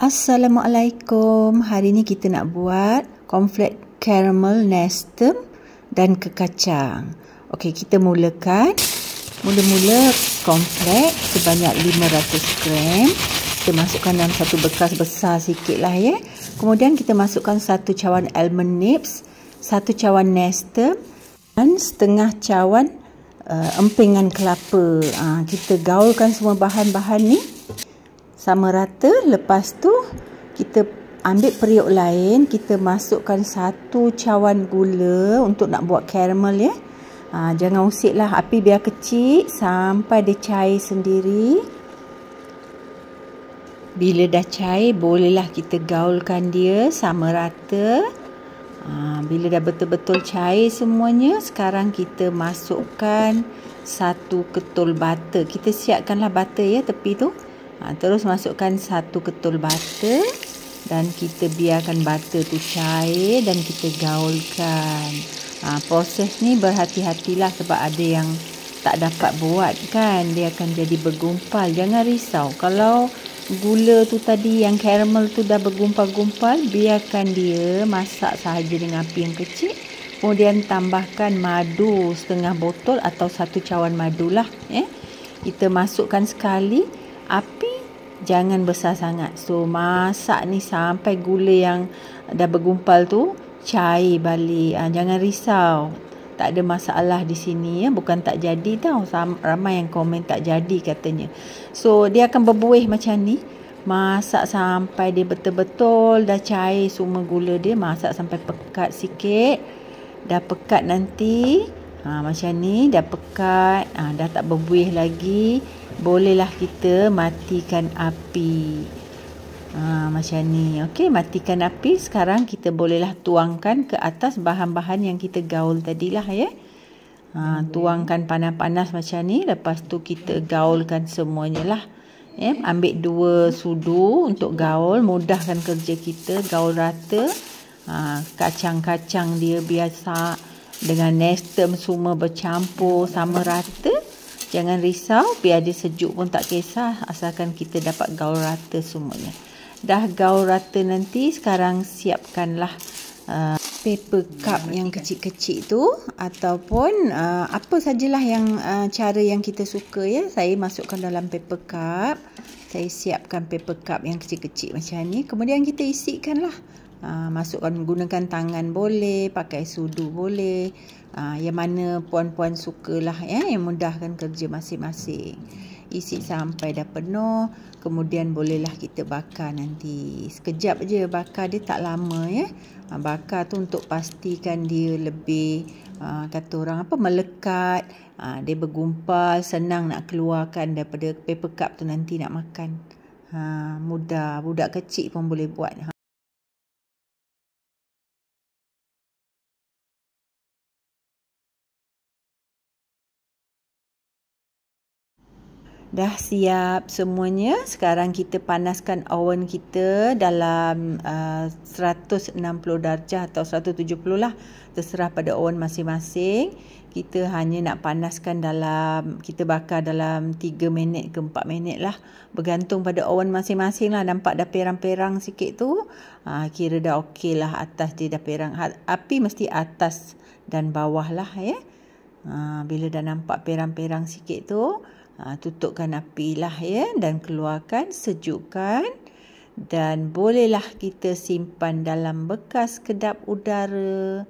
Assalamualaikum. Hari ni kita nak buat cornflake caramel nestem dan kekacang. Okey, kita mulakan. Mula-mula cornflake sebanyak 500 gram. Kita masukkan dalam satu bekas besar sikit lah ya. Kemudian kita masukkan 1 cawan almond nibs, 1 cawan nestem dan setengah cawan empengan kelapa. Kita gaulkan semua bahan-bahan ni sama rata. Lepas tu kita ambil periuk lain, kita masukkan 1 cawan gula untuk nak buat caramel ya. Jangan usitlah, api biar kecil sampai dia cair sendiri. Bila dah cair, bolehlah kita gaulkan dia sama rata. Bila dah betul-betul cair semuanya, sekarang kita masukkan 1 ketul butter. Kita siapkanlah butter ya tepi tu. Terus masukkan 1 ketul butter dan kita biarkan butter tu cair dan kita gaulkan. Proses ni berhati-hatilah sebab ada yang tak dapat buat kan, dia akan jadi bergumpal. Jangan risau kalau gula tu tadi yang caramel tu dah bergumpal-gumpal, biarkan dia masak sahaja dengan api yang kecil. Kemudian tambahkan madu setengah botol atau 1 cawan madu lah Kita masukkan sekali, api jangan besar sangat. So masak ni sampai gula yang dah bergumpal tu cair balik. Jangan risau, tak ada masalah di sini ya. Bukan tak jadi tau, ramai yang komen tak jadi katanya. So dia akan berbuih macam ni. Masak sampai dia betul-betul dah cair semua gula dia. Masak sampai pekat sikit. Dah pekat nanti macam ni, dah pekat, dah tak berbuih lagi, bolehlah kita matikan api. Macam ni. Okey, matikan api. Sekarang kita bolehlah tuangkan ke atas bahan-bahan yang kita gaul tadilah ya. Tuangkan panas-panas macam ni. Lepas tu kita gaulkan semuanya lah. Ambil 2 sudu untuk gaul, mudahkan kerja kita. Gaul rata. Kacang-kacang dia biasa dengan nestem semua bercampur sama rata. Jangan risau, biar dia sejuk pun tak kisah, asalkan kita dapat gaul rata semuanya. Dah gaul rata nanti, sekarang siapkanlah paper cup yang kecil-kecil tu, ataupun apa sajalah yang cara yang kita suka ya. Saya masukkan dalam paper cup. Saya siapkan paper cup yang kecil-kecil macam ni. Kemudian kita isikanlah. Masukkan, gunakan tangan boleh, pakai sudu boleh, yang mana puan-puan sukalah ya, yang mudahkan kerja masing-masing. Isi sampai dah penuh, kemudian bolehlah kita bakar nanti. Sekejap je bakar, dia tak lama ya. Bakar tu untuk pastikan dia lebih kata orang apa, melekat, dia bergumpal, senang nak keluarkan daripada paper cup tu nanti nak makan. Mudah, budak kecil pun boleh buat. Dah siap semuanya. Sekarang kita panaskan oven kita dalam 160 darjah atau 170 lah. Terserah pada oven masing-masing. Kita hanya nak panaskan dalam, kita bakar dalam 3 minit ke 4 minit lah. Bergantung pada oven masing-masing lah. Nampak dah perang-perang sikit tu, kira dah okey lah. Atas dia dah perang. Api mesti atas dan bawah lah ya. Bila dah nampak perang-perang sikit tu, tutupkan api lah ya, dan keluarkan, sejukkan, dan bolehlah kita simpan dalam bekas kedap udara.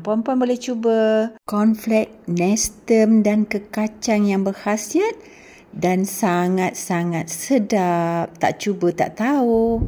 Puan-puan boleh cuba cornflake nestem dan kekacang yang berkhasiat dan sangat-sangat sedap. Tak cuba tak tahu.